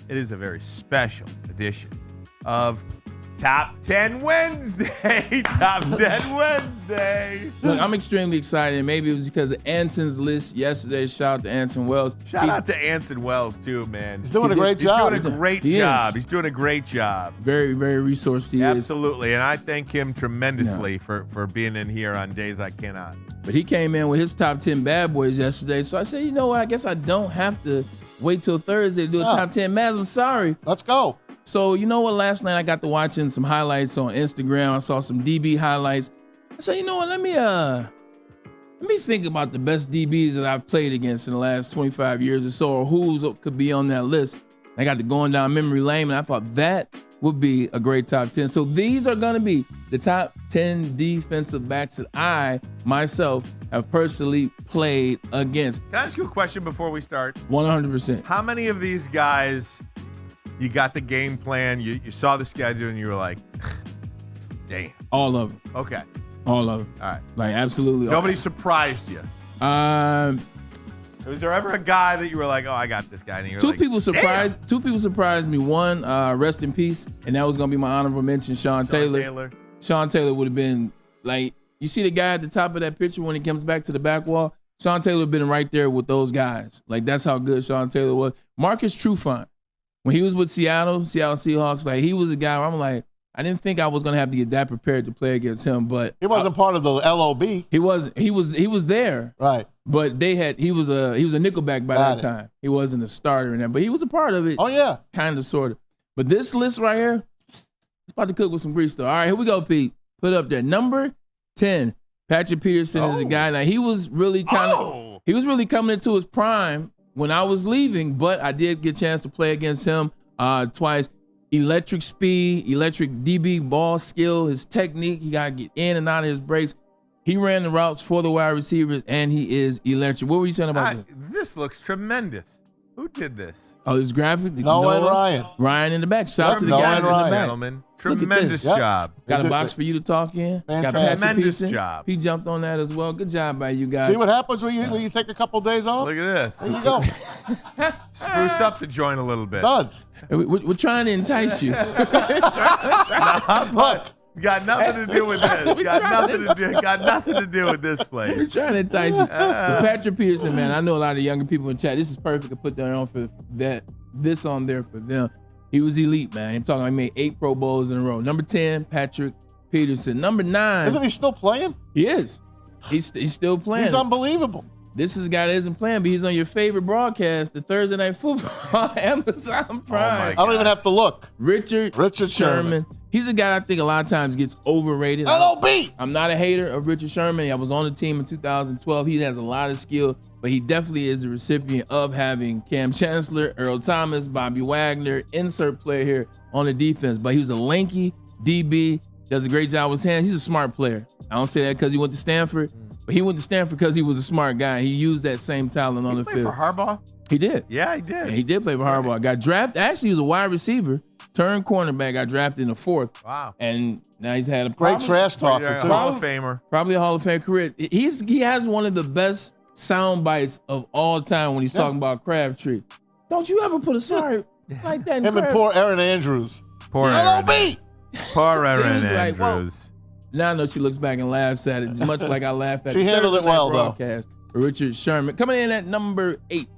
It is a very special edition of Top 10 Wednesday. Top 10 Wednesday. Look, I'm extremely excited. Maybe it was because of Anson's list yesterday. Shout out to Anson Wells. Shout out to Anson Wells, too, man. He's doing a great job. He's doing a great job. He's doing a great job. Very, very resourceful. Absolutely. And I thank him tremendously for being in here on days I cannot. But he came in with his top 10 bad boys yesterday. So I said, you know what? I guess I don't have to wait till Thursday to do a top 10. Maz, I'm sorry. Let's go. So you know what? Last night I got to watching some highlights on Instagram. I saw some DB highlights. I said, you know what? Let me think about the best DBs that I've played against in the last 25 years or so, or who could be on that list. I got to going down memory lane, and I thought that would be a great top 10. So these are going to be the top 10 defensive backs that I, myself, have personally played against. Can I ask you a question before we start? 100%. How many of these guys, you got the game plan, you saw the schedule, and you were like, damn. All of them. Okay. All of them. All right. Like, absolutely. Nobody surprised you? Was there ever a guy that you were like, oh, I got this guy? And Two people surprised me. One, rest in peace, and that was going to be my honorable mention, Sean Taylor. Sean Taylor would have been like, you see the guy at the top of that picture when he comes back to the back wall? Sean Taylor would have been right there with those guys. Like, that's how good Sean Taylor was. Marcus Trufant, when he was with Seattle Seahawks, like, he was a guy where I'm like, I didn't think I was gonna have to get that prepared to play against him, but he wasn't part of the LOB. He wasn't. He was there, right? But he was a nickelback by that time. He wasn't a starter in there, but he was a part of it. Oh yeah, kind of, sort of. But this list right here, it's about to cook with some grease, though. All right, here we go, Pete. Put it up there. Number 10, Patrick Peterson is a guy. Now he was really he was really coming into his prime when I was leaving, but I did get a chance to play against him twice. Electric speed, electric DB ball skill, his technique. He got to get in and out of his breaks. He ran the routes for the wide receivers, and he is electric. What were you saying about this? This looks tremendous. Who did this? Oh, this graphic? Noah and Ryan. Ryan in the back. Shout out to the guys in the back. Gentlemen, tremendous job. Got a box for you to talk in. Got tremendous job. He jumped on that as well. Good job by you guys. See what happens when you take a couple days off? Look at this. There you go. Spruce up the joint a little bit. It does. We're trying to entice you. Look. Got nothing to do with this. Got nothing to do with this play. We're trying to entice you. But Patrick Peterson, man, I know a lot of younger people in chat. This is perfect to put that on for that. This on there for them. He was elite, man. I'm talking. He made 8 Pro Bowls in a row. Number 10, Patrick Peterson. Number 9. Isn't he still playing? He is. He's still playing. He's unbelievable. This is a guy that isn't playing, but he's on your favorite broadcast, the Thursday Night Football, Amazon Prime. I don't even have to look. Richard Sherman. He's a guy I think a lot of times gets overrated. LOB. I'm not a hater of Richard Sherman. I was on the team in 2012. He has a lot of skill, but he definitely is the recipient of having Cam Chancellor, Earl Thomas, Bobby Wagner, insert player here on the defense. But he was a lanky DB, does a great job with his hands. He's a smart player. I don't say that because he went to Stanford. But he went to Stanford because he was a smart guy. He used that same talent on the field. He played for Harbaugh? He did. Yeah, he did. Yeah, he did play for Harbaugh. Got drafted. Actually, he was a wide receiver, turned cornerback, got drafted in the 4th. Wow. And now he's had a great trash talker, too. Hall of Famer. Probably a Hall of Fame career. He has one of the best sound bites of all time when he's talking about Crabtree. Don't you ever put a sorry like that in Him and poor Aaron Andrews. Poor LOB. Poor Aaron Andrews. Andrews. Now I know she looks back and laughs at it, much like I laugh at She handled it well, though. Richard Sherman. Coming in at number 8,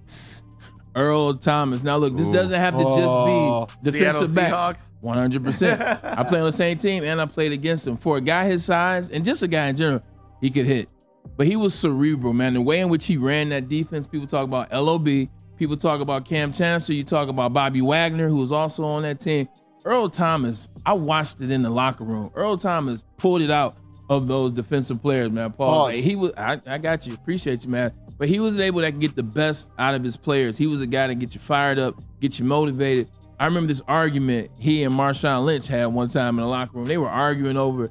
Earl Thomas. Now, look, this doesn't have to just be defensive backs. 100%. I play on the same team, and I played against him. For a guy his size, and just a guy in general, he could hit. But he was cerebral, man. The way in which he ran that defense, people talk about LOB. People talk about Cam Chancellor. You talk about Bobby Wagner, who was also on that team. Earl Thomas, I watched it in the locker room. Earl Thomas pulled it out of those defensive players, man. Paul, like, he was. I got you. Appreciate you, man. But he was able to get the best out of his players. He was a guy that get you fired up, get you motivated. I remember this argument he and Marshawn Lynch had one time in the locker room. They were arguing over,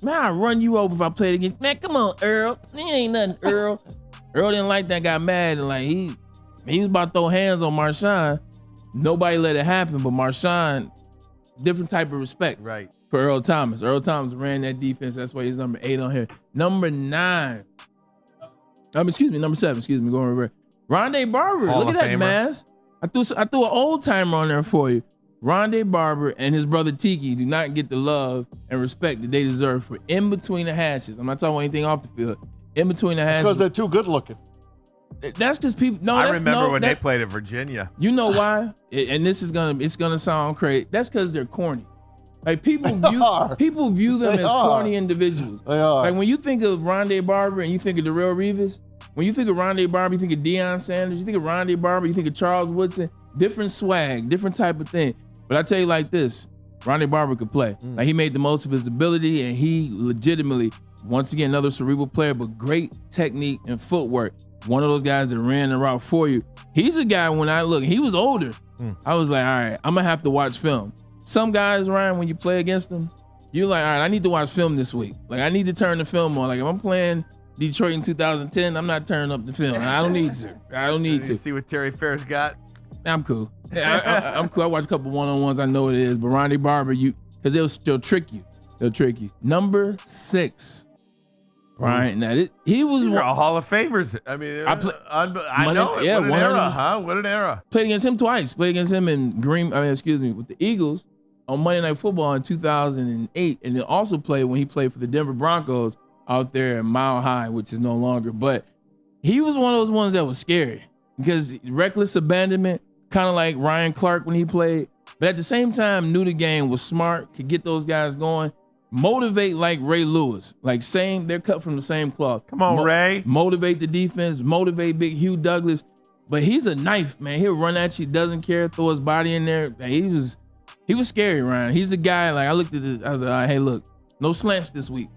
man, I'll run you over if I played against. Man, come on, Earl. It ain't nothing, Earl. Earl didn't like that, got mad, and like he was about to throw hands on Marshawn. Nobody let it happen, but Marshawn, different type of respect for Earl Thomas. Earl Thomas ran that defense. That's why he's number 8 on here. Number 7. Going over. Rondé Barber. Look at that, Maz. I threw an old timer on there for you. Rondé Barber and his brother Tiki do not get the love and respect that they deserve for in between the hashes. I'm not talking about anything off the field. In between the hashes. Because they're too good looking. That's just people. No, I remember when they played at Virginia. You know why? And this is gonna sound crazy. That's because they're corny. Like people view them as corny individuals. They are. Like when you think of Rondé Barber and you think of Darrelle Revis, when you think of Rondé Barber, you think of Deion Sanders. You think of Rondé Barber, you think of Charles Woodson. Different swag, different type of thing. But I tell you like this, Rondé Barber could play. Like he made the most of his ability, and he legitimately, once again, another cerebral player, but great technique and footwork. One of those guys that ran the route for you. He's a guy when I look, he was older. I was like, all right, I'm gonna have to watch film. Some guys, Ryan, when you play against them, you're like, all right, I need to watch film this week. Like I need to turn the film on. Like if I'm playing Detroit in 2010, I'm not turning up the film. I don't need to. I don't need to. See what Terry Ferris got? I'm cool. I'm cool. I watch a couple one-on-ones. I know what it is. But Rondé Barber, because they'll trick you. They'll trick you. Number 6. Brian, now he was These are all Hall of Famers. I mean, I know it. Yeah, what an era, huh? What an era. Played against him twice. Played against him in with the Eagles on Monday Night Football in 2008, and then also played when he played for the Denver Broncos out there at Mile High, which is no longer. But he was one of those ones that was scary because reckless abandonment, kind of like Ryan Clark when he played, but at the same time knew the game, was smart, could get those guys going. Motivate like Ray Lewis, like they're cut from the same cloth. Come on, Ray. Motivate the defense, motivate big Hugh Douglas. But he's a knife, man. He'll run at you, doesn't care, throw his body in there. He was scary, Ryan. He's a guy, like I looked at this, I was like, hey, look, no slants this week.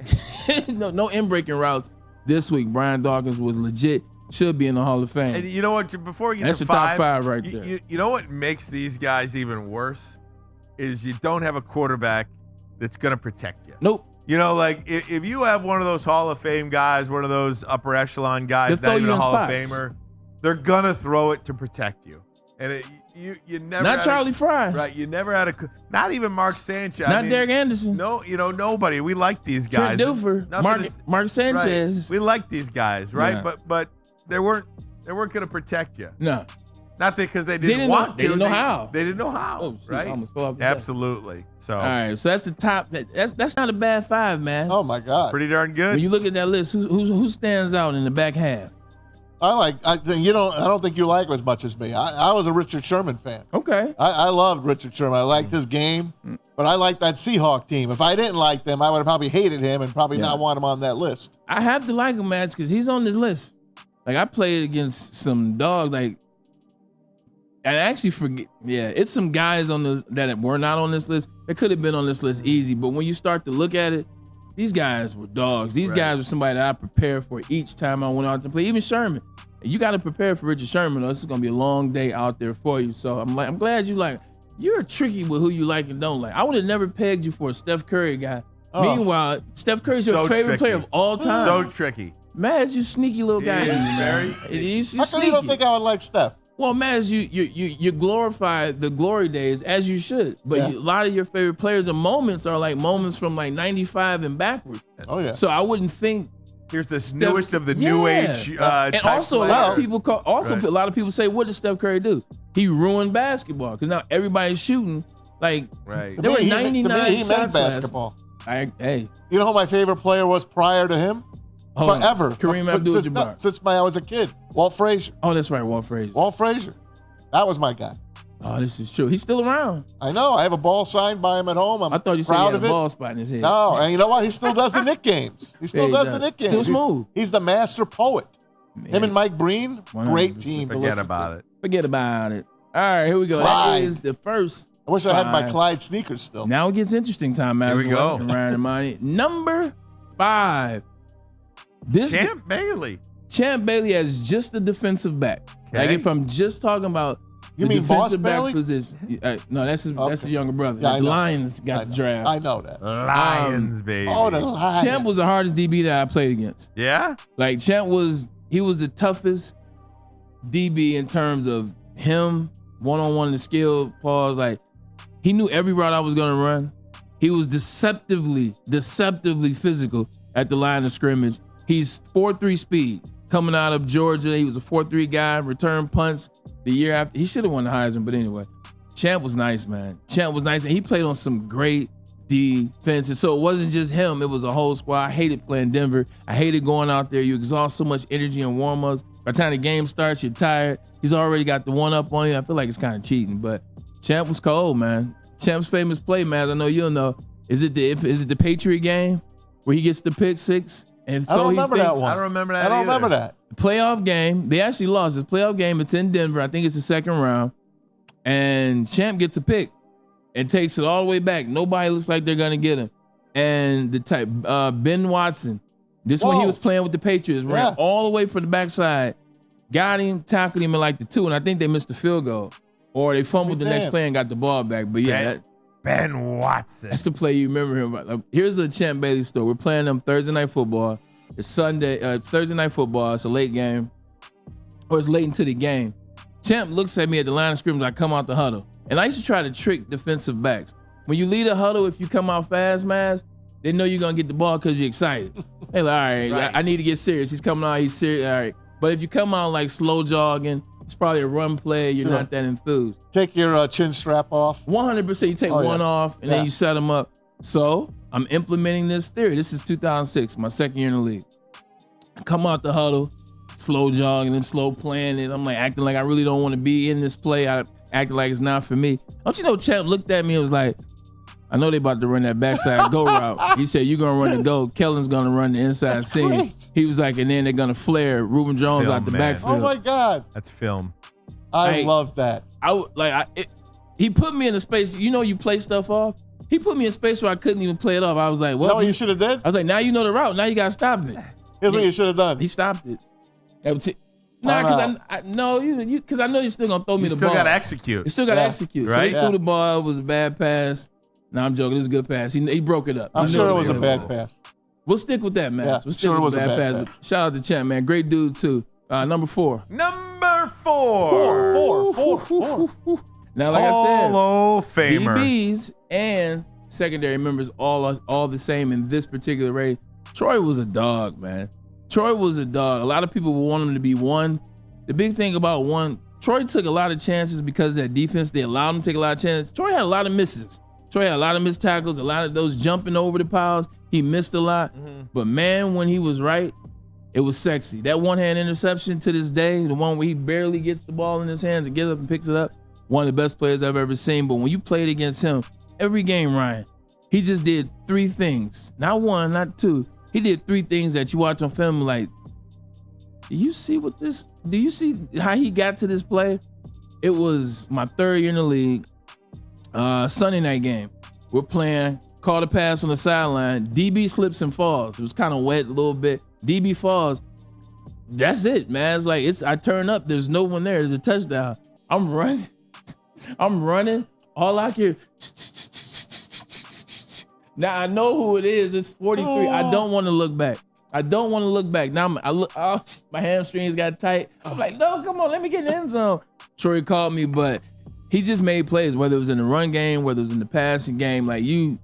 no in-breaking routes this week. Brian Dawkins was legit, should be in the Hall of Fame. And you know what, before we get That's to the top 5 right there. You know what makes these guys even worse is you don't have a quarterback that's going to protect you. Nope. You know, like if you have one of those Hall of Fame guys, one of those upper echelon guys, They'll not even a Hall spots. of Famer, they're going to throw it to protect you. And you never Not Charlie Fry. Right. You never had not even Mark Sanchez. Not Derek Anderson. No, nobody. We like these guys. Trent Dilfer. Mark Sanchez. Right. We like these guys, right? Yeah. But they weren't going to protect you. No. Not because they didn't want to. They didn't know how. They didn't know how. Oh, shoot, right? I almost fell off the Absolutely. So. All right, so that's the top. That's not a bad 5, man. Oh my God. Pretty darn good. When you look at that list, who stands out in the back half? I don't think you like him as much as me. I was a Richard Sherman fan. Okay. I loved Richard Sherman. I liked his game, but I liked that Seahawk team. If I didn't like them, I would have probably hated him and probably not want him on that list. I have to like him, man, because he's on this list. Like I played against some dogs, like. I actually forget. Yeah, it's some guys on this that were not on this list. That could have been on this list easy, but when you start to look at it, these guys were dogs. These guys were somebody that I prepared for each time I went out to play. Even Sherman, you got to prepare for Richard Sherman. Though. This is gonna be a long day out there for you. So I'm glad you're tricky with who you like and don't like. I would have never pegged you for a Steph Curry guy. Oh. Meanwhile, Steph Curry's your favorite player of all time. So tricky. Maz, you sneaky little guy. Very sneaky. How come you don't think I would like Steph? Well, Maz, you glorify the glory days as you should, but a lot of your favorite players and moments are like moments from like 95 and backwards. Oh yeah. So I wouldn't think. Here's the newest of the new age. And also player. a lot of people a lot of people say, what did Steph Curry do? He ruined basketball because now everybody's shooting. Like there were 99 he meant basketball. Hey, you know who my favorite player was prior to him? Forever. Kareem Abdul-Jabbar. Since I was a kid. Walt Frazier. Oh, that's right, Walt Frazier. Walt Frazier. That was my guy. Oh, this is true. He's still around. I know. I have a ball signed by him at home. I thought you said he had a ball spot in his head. No, and you know what? He still does the Knick games. He still does the Knick games. Still smooth. He's the master poet. Man. Him and Mike Breen, 100%. Great team. Forget about it. Forget about it. All right, here we go. Clyde. That is the first. I wish I had my Clyde sneakers still. Now it gets interesting, time. Here we go. Ermanni. Number 5. Champ Bailey. Champ Bailey as just a defensive back. Okay. Like if I'm just talking about you mean defensive Boss back Bailey? Position. No, that's his younger brother. Yeah, the Lions got the draft. I know that. Lions, baby. Oh, the Lions. Champ was the hardest DB that I played against. Yeah? Like Champ was the toughest DB in terms of him, one-on-one the skill, pause. Like he knew every route I was gonna run. He was deceptively physical at the line of scrimmage. He's 4.3 speed coming out of Georgia. He was a 4.3 guy, return punts. the year after. He should have won the Heisman, but anyway. Champ was nice, man. Champ was nice, and he played on some great defenses. So it wasn't just him. It was a whole squad. I hated playing Denver. I hated going out there. You exhaust so much energy in warm-ups. By the time the game starts, you're tired. He's already got the one-up on you. I feel like it's kind of cheating, but Champ was cold, man. Champ's famous play, man, I know you'll know. Is it the Patriot game where he gets the pick six? And so I don't remember that one. I don't remember that. I don't remember that. Playoff game. They actually lost. It's playoff game. It's in Denver. I think it's the second round. And Champ gets a pick and takes it all the way back. Nobody looks like they're gonna get him. And the type Ben Watson, this one he was playing with the Patriots, ran all the way from the backside, got him, tackled him in like the 2, and I think they missed the field goal. Or they fumbled the next play and got the ball back. But yeah, Ben Watson. That's the play you remember him about. Here's a Champ Bailey story. We're playing them Thursday night football. It's Thursday night football. It's a late game, or it's late into the game. Champ looks at me at the line of scrimmage. I come out the huddle, and I used to try to trick defensive backs. When you lead a huddle, if you come out fast, man, they know you're gonna get the ball because you're excited. They like, all right, I need to get serious. He's coming out. He's serious. All right. But if you come out like slow jogging, it's probably a run play. You're not that enthused. Take your chin strap off. 100%. You take one off, and then you set them up. So I'm implementing this theory. This is 2006, my second year in the league. Come out the huddle, slow jogging and slow playing it. I'm like acting like I really don't want to be in this play. I acting like it's not for me. Don't you know Champ looked at me and was like, I know they about to run that backside go route. He said, you're going to run the go. Kellen's going to run the inside seam. Great. He was like, and then they're going to flare Reuben Jones out the backfield. Oh, my God. That's film. I love that. He put me in a space, you play stuff off. He put me in a space where I couldn't even play it off. I was like, what? No, you should have did? I was like, now you know the route. Now you got to stop it. Here's what you should have done. He stopped it. Nah, because I know you're still going to throw me the ball. You still got to execute. You still got to execute. Right? So they threw the ball. It was a bad pass. No, I'm joking. It was a good pass. He broke it up. I'm sure it was a bad pass. We'll stick with that, man. Yeah, we'll stick with the bad pass. Shout out to Champ, man. Great dude, too. Number 4. Number 4. Four. Now, like I said, Hall of Famer. DBs and secondary members all the same in this particular race. Troy was a dog, man. Troy was a dog. A lot of people want him to be 1. The big thing about 1, Troy took a lot of chances because of that defense. They allowed him to take a lot of chances. Troy had a lot of misses. Troy had a lot of missed tackles, a lot of those jumping over the piles. He missed a lot. But man, when he was right, it was sexy. That one-hand interception to this day, the one where he barely gets the ball in his hands and gets up and picks it up, one of the best players I've ever seen. But when you played against him, every game, Ryan, he just did 3 things. Not 1, not 2. He did 3 things that you watch on film like, do you see how he got to this play? It was my 3rd year in the league. Sunday night game. We're playing, caught a pass on the sideline. DB slips and falls. It was kind of wet a little bit. DB falls. That's it, man. It's like I turn up. There's no one there. There's a touchdown. I'm running. All I hear. Now I know who it is. It's 43. I don't want to look back. Now my hamstrings got tight. I'm like, no, come on, let me get in the end zone. Troy called me, but he just made plays, whether it was in the run game, whether it was in the passing game. Like you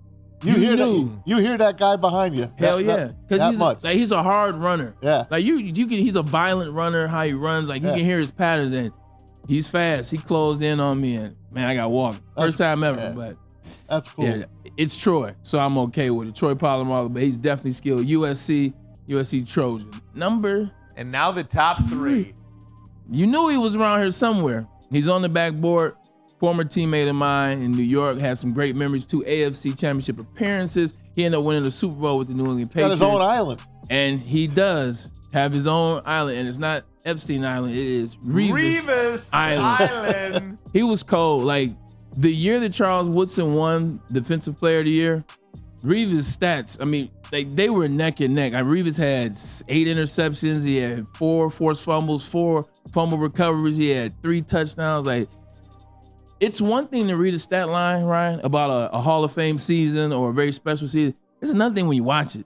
hear that guy behind you. Hell yeah, because he's a hard runner. Yeah, like he's a violent runner. How he runs, like you can hear his patterns, and he's fast. He closed in on me, and man, I got walked. First time ever, but that's cool. Yeah, it's Troy, so I'm okay with it. Troy Polamalu, but he's definitely skilled. USC Trojan and now the top 3. You knew he was around here somewhere. He's on the backboard. Former teammate of mine in New York, had some great memories, 2 AFC championship appearances. He ended up winning the Super Bowl with the New England Patriots. Got his own island. And he does have his own island, and it's not Epstein Island, it is Revis Island. He was cold. Like the year that Charles Woodson won Defensive Player of the Year, Revis' stats, I mean, they were neck and neck. Revis had 8 interceptions. He had 4 forced fumbles, 4 fumble recoveries. He had 3 touchdowns. Like, it's one thing to read a stat line, Ryan, about a Hall of Fame season or a very special season. It's another thing when you watch it.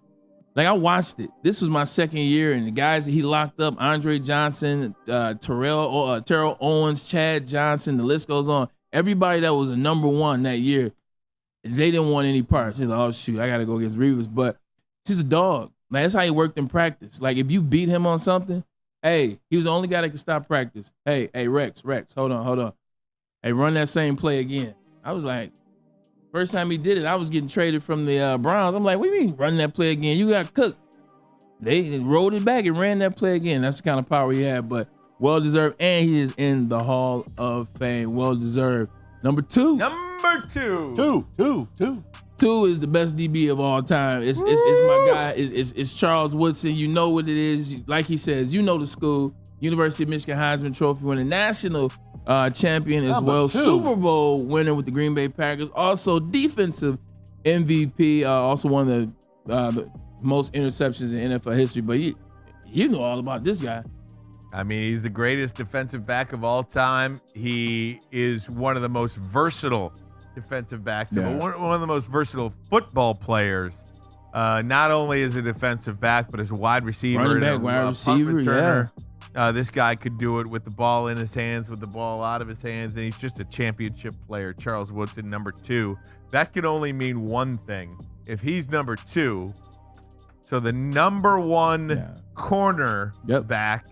Like, I watched it. This was my 2nd year, and the guys that he locked up, Andre Johnson, Terrell Owens, Chad Johnson, the list goes on. Everybody that was a number 1 that year, they didn't want any parts. They're like, oh, shoot, I got to go against Revis. But he's a dog. Like, that's how he worked in practice. Like, if you beat him on something, Hey, he was the only guy that could stop practice. Hey, Rex, hold on. Hey, run that same play again. I was like, first time he did it, I was getting traded from the Browns. I'm like, what do you mean run that play again? You got cooked. They rolled it back and ran that play again. That's the kind of power he had, but well-deserved, and he is in the Hall of Fame. Well-deserved. Number two. Two is the best DB of all time. It's my guy. It's Charles Woodson. You know what it is. Like he says, you know the school. University of Michigan Heisman Trophy winning, national champion as well. Super Bowl winner with the Green Bay Packers. Also defensive MVP. Also one of the most interceptions in NFL history. But you know all about this guy. I mean, he's the greatest defensive back of all time. He is one of the most versatile defensive backs, but one of the most versatile football players. Not only as a defensive back, but as a wide receiver. Running back, wide receiver, this guy could do it with the ball in his hands, with the ball out of his hands, and he's just a championship player. Charles Woodson, number two. That can only mean one thing. If he's number two, so the number one corner back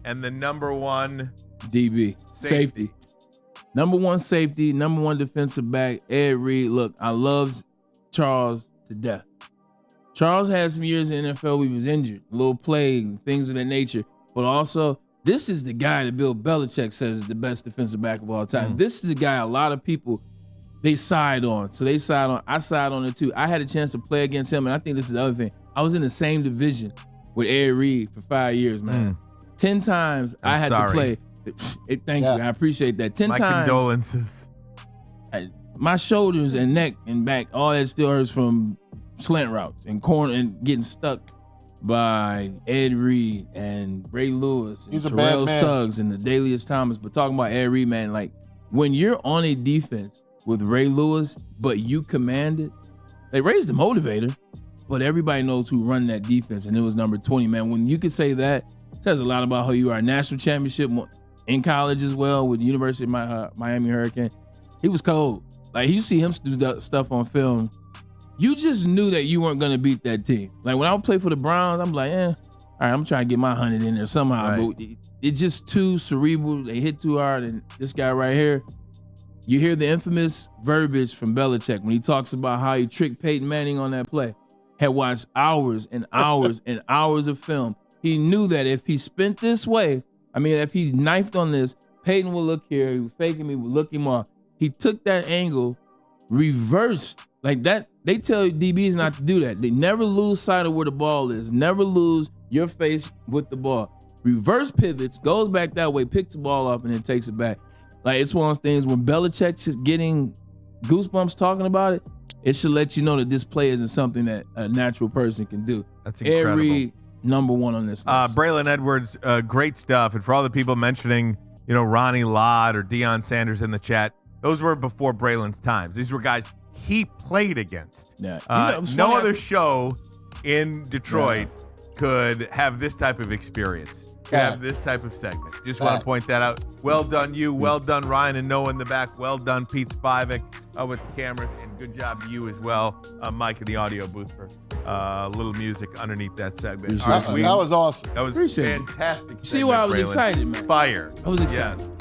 and the number one DB safety. Number one safety, number one defensive back, Ed Reed. Look, I love Charles to death. Charles had some years in the NFL where he was injured, a little plague, things of that nature. But also, this is the guy that Bill Belichick says is the best defensive back of all time. This is the guy a lot of people, they side on. So I side on it too. I had a chance to play against him, and I think this is the other thing. I was in the same division with Ed Reed for 5 years, man. 10 times I had to play. Thank you. I appreciate that. 10 times. My condolences. My shoulders and neck and back, all that still hurts from slant routes and corner and getting stuck by Ed Reed and Ray Lewis and Terrell Suggs and the Dalius Thomas. But talking about Ed Reed, man, like when you're on a defense with Ray Lewis, but you command it, they raised the motivator, but everybody knows who run that defense, and it was number 20, man. When you can say that, it says a lot about who you are. National championship in college as well with the University of Miami Hurricane. He was cold. Like, you see him do stuff on film, you just knew that you weren't going to beat that team. Like, when I would play for the Browns, I'm like, all right, I'm trying to get my 100 in there somehow. Right. But it's just too cerebral. They hit too hard. And this guy right here, you hear the infamous verbiage from Belichick when he talks about how he tricked Peyton Manning on that play. Had watched hours and hours and hours of film. He knew that if he spent this way, if he knifed on this, Peyton would look here, he was faking me, would look him off. He took that angle, reversed. Like that, they tell DBs not to do that. They never lose sight of where the ball is. Never lose your face with the ball. Reverse pivots, goes back that way, picks the ball up, and then takes it back. Like, it's one of those things when Belichick's just getting goosebumps talking about it, it should let you know that this play isn't something that a natural person can do. That's incredible. Every number one on this list. Braylon Edwards, great stuff. And for all the people mentioning, Ronnie Lott or Deion Sanders in the chat, those were before Braylon's times. These were guys he played against. Yeah. No other show in Detroit could have this type of experience. Have this type of segment. Just want to point that out. Well done, you. Well done, Ryan and Noah in the back. Well done, Pete Spivak with the cameras. And good job to you as well, Mike in the audio booth for a little music underneath that segment. That was awesome. That was fantastic. See why I was excited, man. Fire. I was excited. Yes.